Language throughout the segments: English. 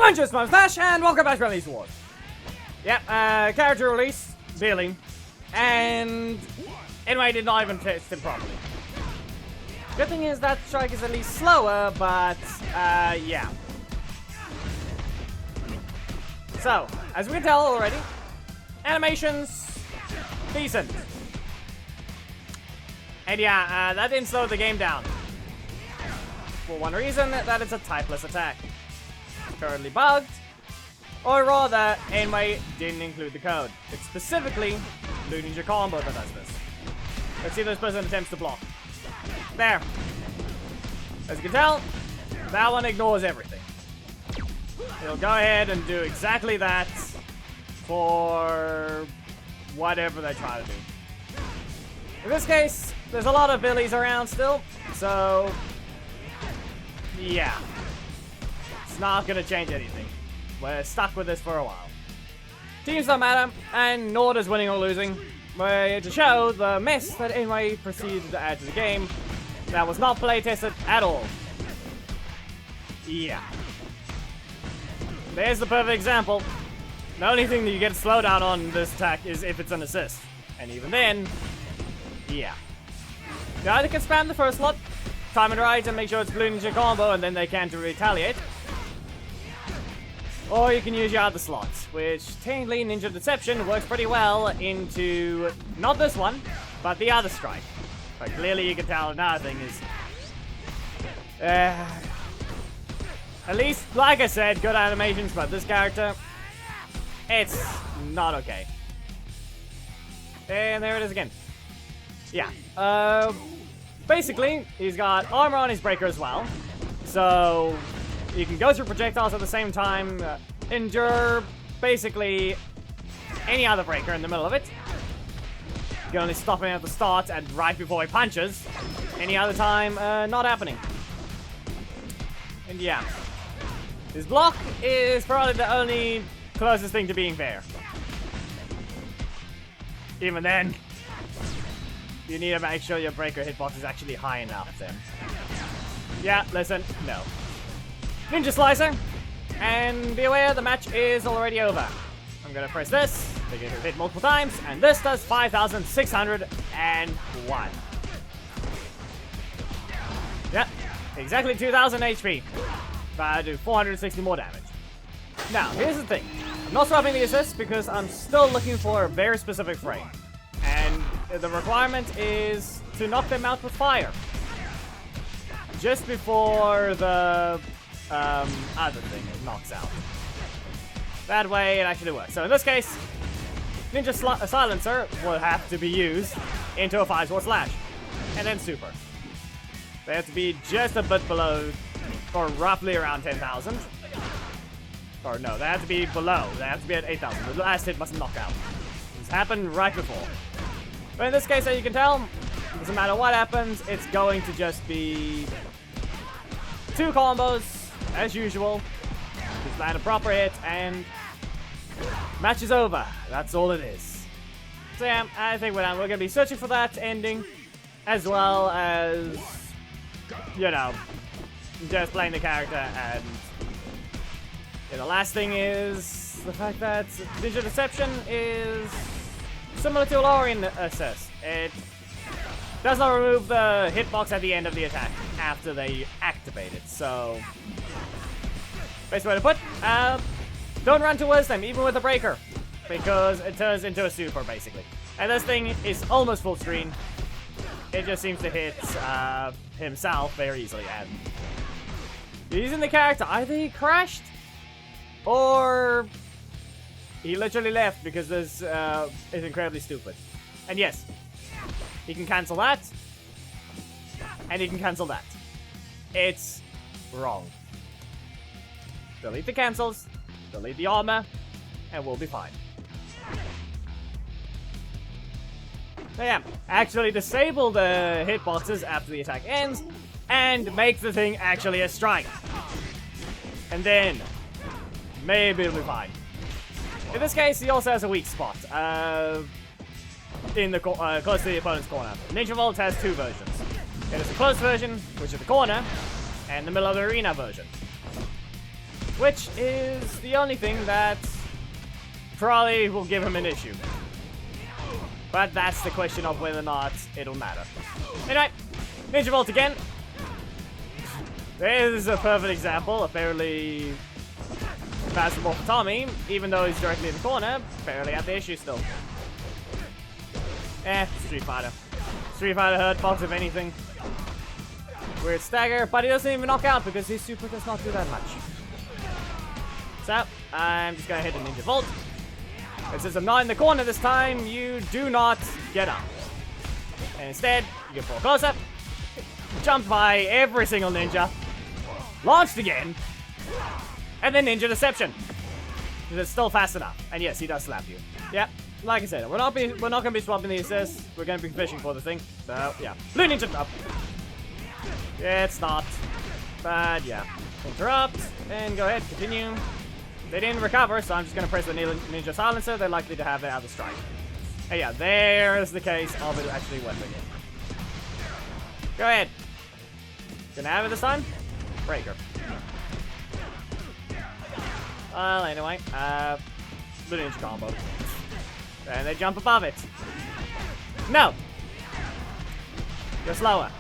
Punches, my Flash, and welcome back to Release Wars. Yep, character release, Billy, and anyway, did not even test it properly. Good thing is that strike is at least slower, but yeah. So, as we can tell already, animations, decent. And yeah, that didn't slow the game down. For one reason, that it's a typeless attack. Currently bugged, or rather, anyway, didn't include the code. It's specifically Blue Ninja Combo that does this. Let's see if this person attempts to block. There. As you can tell, that one ignores everything. It'll go ahead and do exactly that for whatever they try to do. In this case, there's a lot of Billies around still, so yeah. It's not gonna change anything. We're stuck with this for a while. Teams don't matter, and nor does winning or losing. We're here to show the mess that anyway proceeded to add to the game that was not play tested at all. Yeah. There's the perfect example. The only thing that you get a slowdown on this attack is if it's an assist. And even then, yeah. You either can spam the first slot, time it right and make sure it's Blue Ninja Combo and then they can't retaliate. Or you can use your other slots, which technically Ninja Deception works pretty well into not this one, but the other strike. But clearly you can tell another thing is at least, like I said, good animations, but this character, it's not okay. And there it is again. Yeah. Basically, he's got armor on his breaker as well. So you can go through projectiles at the same time, endure basically any other breaker in the middle of it. You can only stop him at the start and right before he punches. Any other time, not happening. And yeah. His block is probably the only closest thing to being fair. Even then, you need to make sure your breaker hitbox is actually high enough then. Yeah, listen, no. Ninja Slicer, and be aware the match is already over. I'm gonna press this, they get hit multiple times, and this does 5,601. Yep, exactly 2,000 HP. But I do 460 more damage. Now, here's the thing. I'm not swapping the assist because I'm still looking for a very specific frame. And the requirement is to knock them out with fire. Just before the other thing knocks out. That way it actually works. So in this case, Ninja Silencer will have to be used into a 5-sword slash. And then super. They have to be just a bit below, or roughly around 10,000. Or no, they have to be below. They have to be at 8,000. The last hit must knock out. This happened right before. But in this case, as you can tell, it doesn't matter what happens, it's going to just be 2 combos, as usual. Just land a proper hit, and match is over. That's all it is. So yeah, I think we're going to be searching for that ending, as well as, you know, just playing the character. And yeah, the last thing is the fact that Ninja Deception is similar to Lorian Assist. It does not remove the hitbox at the end of the attack after they activate it. So, best way to put, don't run towards them, even with a breaker, because it turns into a super, basically. And this thing is almost full screen. It just seems to hit himself very easily. And using the character, either he crashed, or he literally left because this is incredibly stupid. And yes, he can cancel that, and he can cancel that. It's wrong. Delete the cancels, delete the armor, and we'll be fine. So yeah, actually disable the hitboxes after the attack ends, and make the thing actually a strike. And then, maybe it'll be fine. In this case, he also has a weak spot. In the close to the opponent's corner. Ninja Volt has 2 versions. It is the closed version, which is the corner, and the middle of the arena version. which is the only thing that probably will give him an issue. But that's the question of whether or not it'll matter. Anyway, Ninja Volt again. This is a perfect example. Apparently, basketball for Tommy, even though he's directly in the corner, apparently had the issue still. Street Fighter. Street Fighter hurt Fox if anything. Weird stagger, but he doesn't even knock out because his super does not do that much. So, I'm just gonna hit a Ninja Volt. And since I'm not in the corner this time, you do not get up. And instead, you get full close up, jump by every single ninja, launched again, and then Ninja Deception. Because it's still fast enough. And yes, he does slap you. Yep, like I said, we're not gonna be swapping the assists. We're gonna be fishing for the thing. So yeah, Blue Ninja up. Yeah, it's not. But yeah, interrupt and go ahead, continue. They didn't recover, so I'm just gonna press the Ninja Silencer. They're likely to have the other strike. And yeah, there's the case of it actually working. Go ahead. Gonna have it this time? Breaker. Well, anyway, Blue Ninja combo. And they jump above it. No! You're slower.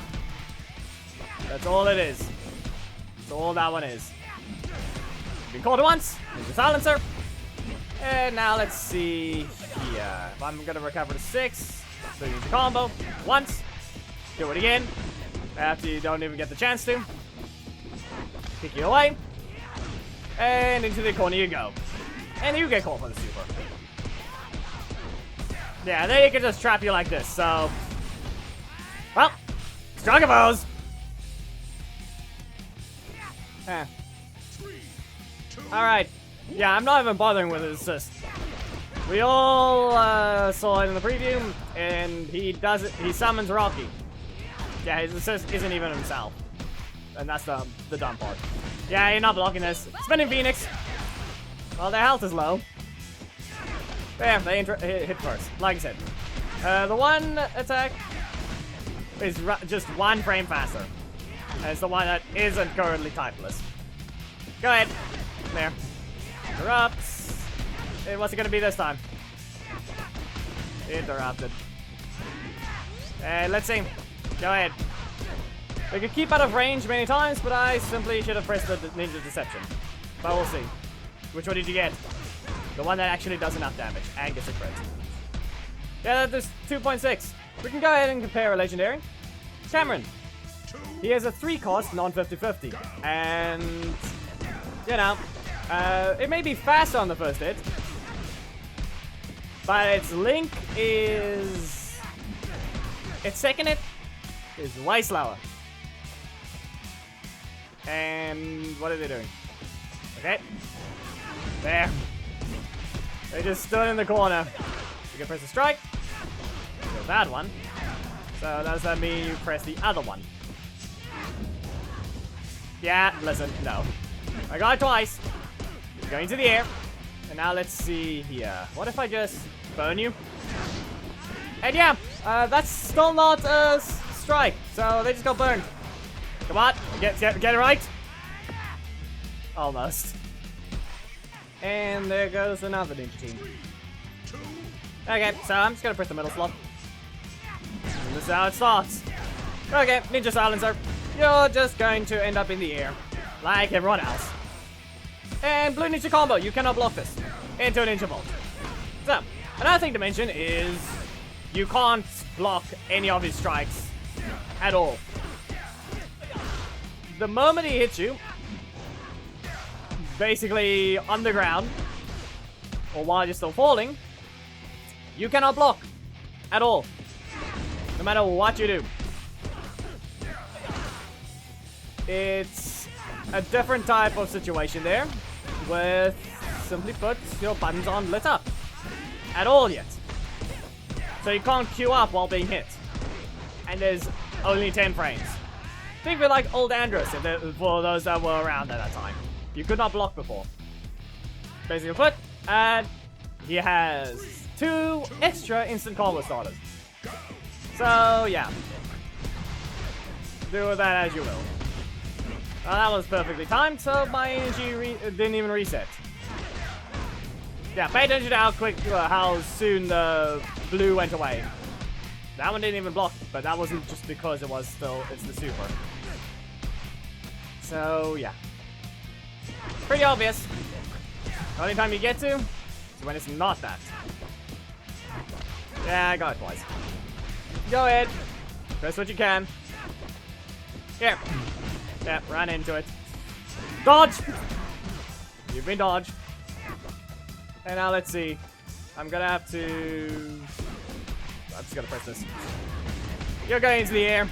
That's all it is. That's all that one is. Been called once. Ninja Silencer. And now let's see here. If I'm gonna recover to 6, Blue Ninja combo. Once. Do it again. After you don't even get the chance to. Kick you away. And into the corner you go. And you get called for the super. Yeah, they can just trap you like this, so... Well, stronger bows! Alright. Yeah, I'm not even bothering with his assist. We all saw it in the preview, and he does it. He summons Rocky. Yeah, his assist isn't even himself. And that's the dumb part. Yeah, you're not blocking this. Spinning Phoenix. Well, their health is low. Yeah, they hit first. Like I said. The one attack is just 1 frame faster. And it's the one that isn't currently typeless. Go ahead. There. Interrupts. Hey, what's it gonna be this time? Interrupted. Let's see. Go ahead. We could keep out of range many times, but I simply should have pressed the Ninja Deception. But we'll see. Which one did you get? The one that actually does enough damage and gets a crit. Yeah, there's 2.6. We can go ahead and compare a legendary. Cameron. He has a 3-cost non-50-50. And, you know, it may be faster on the first hit. But its link is... Its second hit is way slower. And what are they doing? Okay. There. They just stood in the corner. You can press a strike. Kill that one. So does that mean you press the other one? Yeah, listen, no. I got it twice. You're going to the air. And now let's see here. What if I just burn you? And yeah, that's still not a strike. So they just got burned. Come on, get it right. Almost. And there goes another Ninja team. Okay, so I'm just gonna press the middle slot. And this is how it starts. Okay, Ninja Silencer. You're just going to end up in the air, like everyone else. And Blue Ninja combo, you cannot block this. Into a Ninja Volt. So, another thing to mention is you can't block any of his strikes at all. The moment he hits you, basically on the ground, or while you're still falling, you cannot block at all, no matter what you do. It's a different type of situation there, with, simply put, your buttons aren't lit up at all yet. So you can't queue up while being hit. And there's only 10 frames. Think of it like old Andros, for those that were around at that time. You could not block before. Basically put, and he has 2 extra instant combo starters. So yeah. Do with that as you will. Well, that was perfectly timed, so my energy didn't even reset. Yeah, pay attention to how quick, how soon the blue went away. That one didn't even block, but that wasn't just because it was still, it's the super. So, yeah. Pretty obvious. The only time you get to is when it's not that. Yeah, I got it twice. Go ahead. Press what you can. Here. Yeah, run into it. Dodge! You've been dodged. And now let's see. I'm gonna have to... I'm just gonna press this. You're going into the air.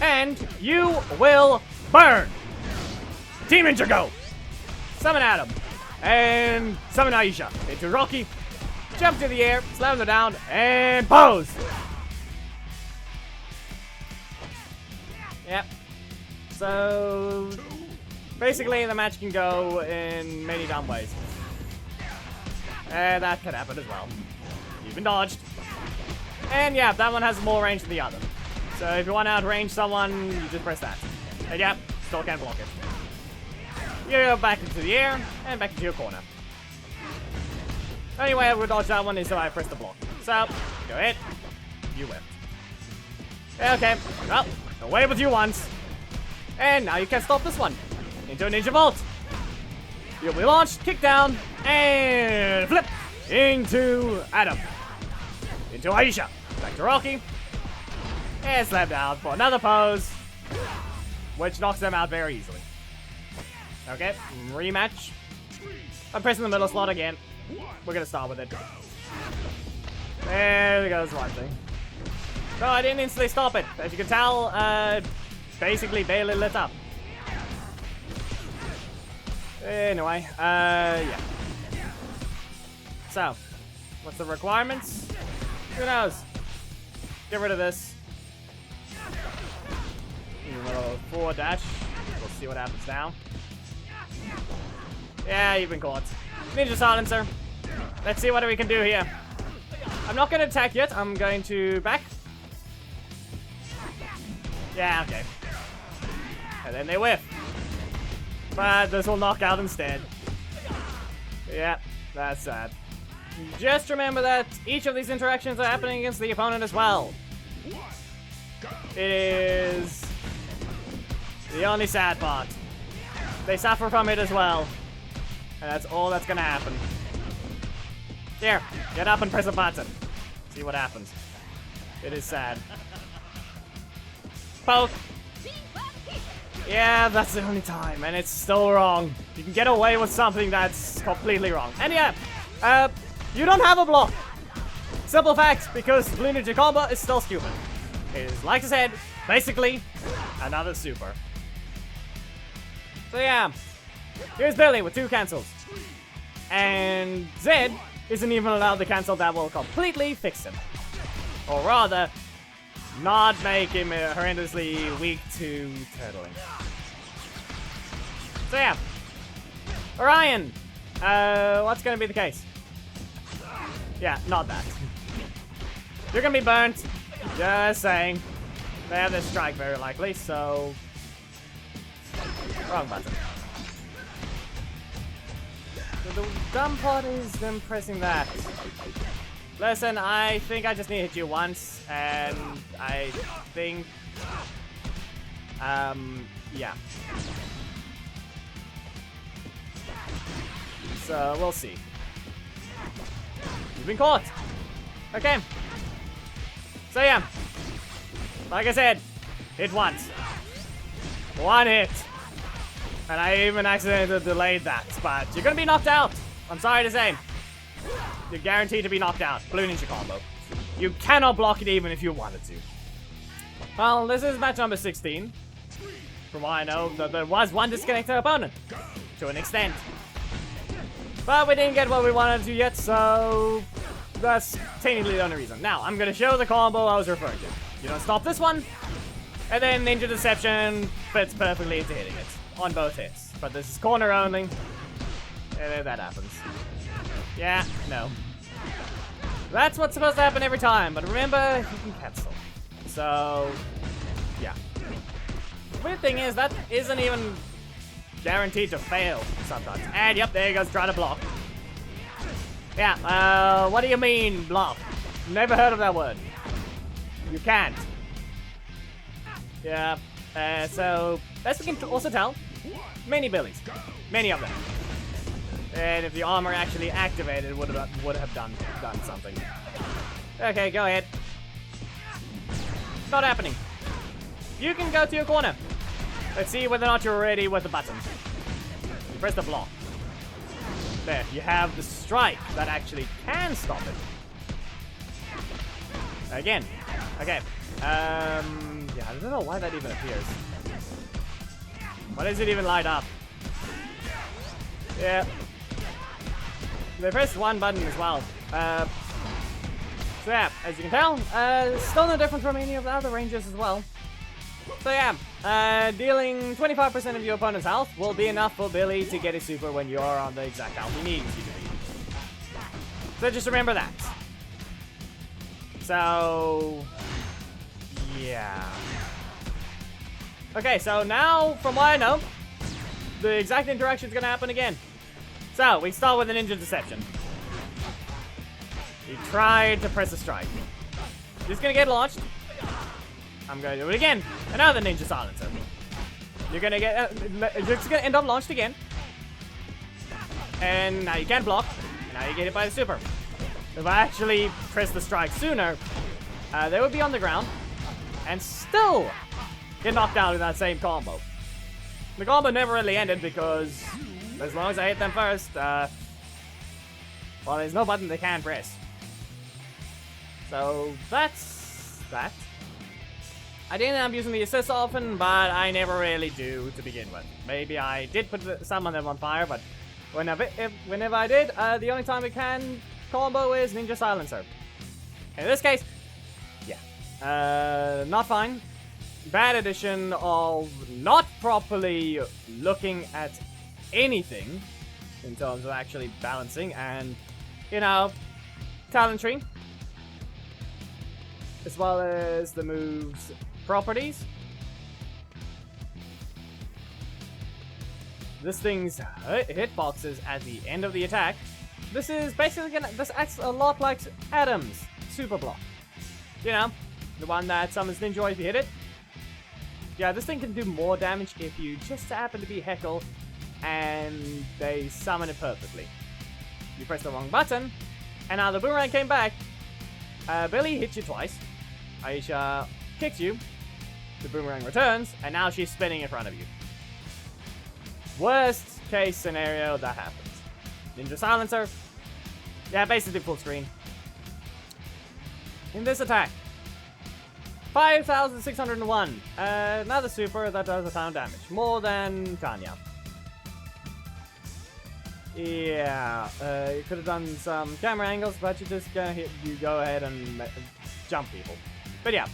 And you will burn! Team Ninja, go! Summon Adam. And summon Aisha. Into Rocky. Jump to the air, slam them down, and pose! Yep. So... basically, the match can go in many dumb ways. And that could happen as well. You've been dodged. And yeah, that one has more range than the other. So if you want to outrange someone, you just press that. And yeah, still can't block it. You go back into the air, and back into your corner. Only way I would dodge that one is if I press the block. So, go ahead. You whipped. Okay, well, away with you once. And now you can stop this one. Into a Ninja Vault. You'll be launched, kick down, and flip into Adam. Into Aisha. Back to Rocky. And slam down for another pose, which knocks them out very easily. Okay, rematch. I'm pressing the middle slot again. We're gonna start with it. There goes one thing. No, I didn't instantly stop it. As you can tell, basically barely lit up. Anyway, yeah. So, what's the requirements? Who knows? Get rid of this. Little forward dash. We'll see what happens now. Yeah, you've been caught. Ninja silencer. Let's see what we can do here. I'm not going to attack yet. I'm going to back. Yeah, okay. And then they whiff. But this will knock out instead. Yeah, that's sad. Just remember that each of these interactions are happening against the opponent as well. It is the only sad part. They suffer from it as well. And that's all that's gonna happen. Here, get up and press a button. See what happens. It is sad. Poke. Yeah, that's the only time, and it's still wrong. You can get away with something that's completely wrong. And yeah, you don't have a block. Simple fact, because Blue Ninja Combo is still stupid. It is, like I said, basically another super. So yeah, here's Billy with 2 cancels. And Zed isn't even allowed the cancel that will completely fix him. Or rather, not make him horrendously weak to turtling. So yeah, Orion, what's gonna be the case? Yeah, not that. You're gonna be burnt. Just saying. They have this strike very likely, so... Wrong button. So the dumb part is them pressing that. Listen, I think I just need to hit you once, and I think... yeah. So, we'll see. You've been caught! Okay. So yeah. Like I said, hit once. One hit. And I even accidentally delayed that, but you're gonna be knocked out. I'm sorry to say. You're guaranteed to be knocked out. Blue Ninja Combo. You cannot block it even if you wanted to. Well, this is match number 16. From what I know, there was one disconnected opponent. To an extent. But we didn't get what we wanted to yet, so... that's technically the only reason. Now, I'm gonna show the combo I was referring to. You don't stop this one, and then Ninja Deception fits perfectly into hitting it. On both hits. But this is corner only. And then that happens. Yeah, no. That's what's supposed to happen every time, but remember, you can cancel. So, yeah. weird thing is that isn't even guaranteed to fail sometimes. And yep, there he goes, trying to block. Yeah, what do you mean, block? Never heard of that word. You can't. Yeah, so, as we can also tell, many billies. Many of them. And if the armor actually activated, would have done something. Okay, go ahead. It's not happening. You can go to your corner. Let's see whether or not you're ready with the button. You press the block. There, you have the strike that actually can stop it. Again. Okay. Yeah, I don't know why that even appears. Why does it even light up? Yeah. They pressed one button as well. So yeah, as you can tell, still no different from any of the other ranges as well. So yeah, dealing 25% of your opponent's health will be enough for Billy to get his super when you are on the exact health he needs you to be. So just remember that. So, yeah. Okay, so now, from what I know, the exact interaction is going to happen again. So, we start with a Ninja Deception. You tried to press a strike. Just going to get launched. I'm going to do it again. Another Ninja Silencer. You're going to get... you're just going to end up launched again. And now you can't block. Now you get hit by the super. If I actually press the strike sooner, they would be on the ground. And still get knocked out in that same combo. The combo never really ended because as long as I hit them first, well, there's no button they can press. So that's that. I didn't end up using the assist often, but I never really do to begin with. Maybe I did put some of them on fire, but whenever I did, the only time it can combo is Ninja Silencer. In this case, yeah, not fine. Bad addition of not properly looking at anything in terms of actually balancing and, you know, talent tree, as well as the move's properties. This thing's hitboxes at the end of the attack. This is basically this acts a lot like Adam's super block. You know, the one that summons Ninja if you hit it. Yeah, this thing can do more damage if you just happen to be Heckle and they summon it perfectly. You press the wrong button, and now the boomerang came back. Billy hits you twice. Aisha kicks you. The boomerang returns, and now she's spinning in front of you. Worst case scenario that happens. Ninja Silencer. Yeah, basically full screen. In this attack, 5,601. Another super that does a ton of damage. More than Tanya. Yeah, you could have done some camera angles, but you just go ahead and jump people. But yeah,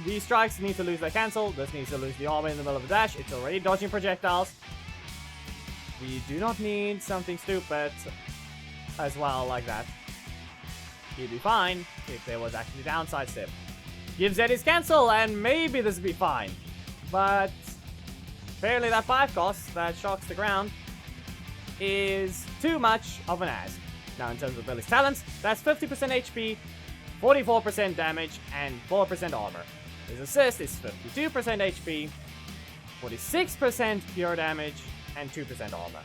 these strikes need to lose their cancel. This needs to lose the armor in the middle of the dash. It's already dodging projectiles. We do not need something stupid as well like that. He'd be fine if there was actually downside step. Gives Ed his cancel, and maybe this would be fine. But apparently that 5 cost that shocks the ground is too much of an ask. Now in terms of Billy's talents, that's 50% HP, 44% damage, and 4% armor. His assist is 52% HP, 46% pure damage, and 2% armor.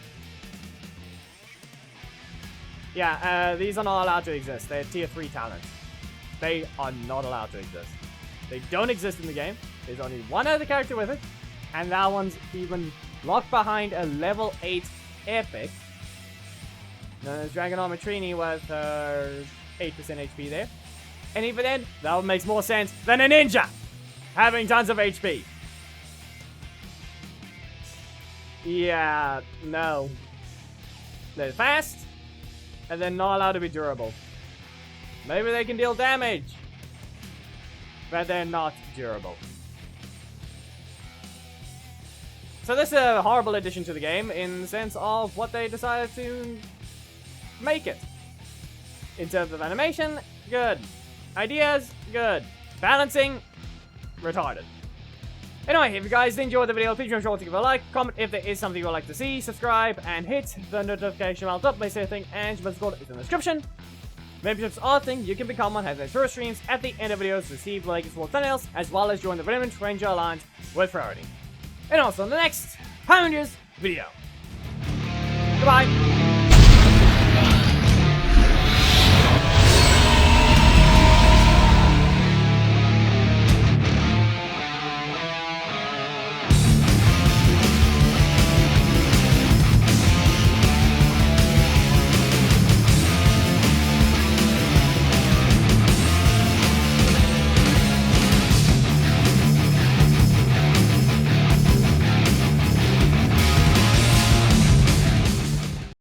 Yeah, these are not allowed to exist. They're tier 3 talents. They are not allowed to exist. They don't exist in the game. There's only one other character with it, and that one's even locked behind a level 8 epic. Known as Dragon Armor Trini with her 8% HP there. And even then, that one makes more sense than a ninja having tons of HP. Yeah, no. They're fast, and they're not allowed to be durable. Maybe they can deal damage, but they're not durable. So this is a horrible addition to the game in the sense of what they decided to make it. In terms of animation, good. Ideas, good. Balancing, retarded. Anyway, if you guys enjoyed the video, please make sure to give it a like, comment if there is something you would like to see, subscribe, and hit the notification bell up by saying and Discord is in the description. Memberships are a thing you can become on having first streams at the end of videos, receive latest world thumbnails, as well as join the Veteran Ranger Alliance with priority. And also in the next Power Rangers video. Goodbye!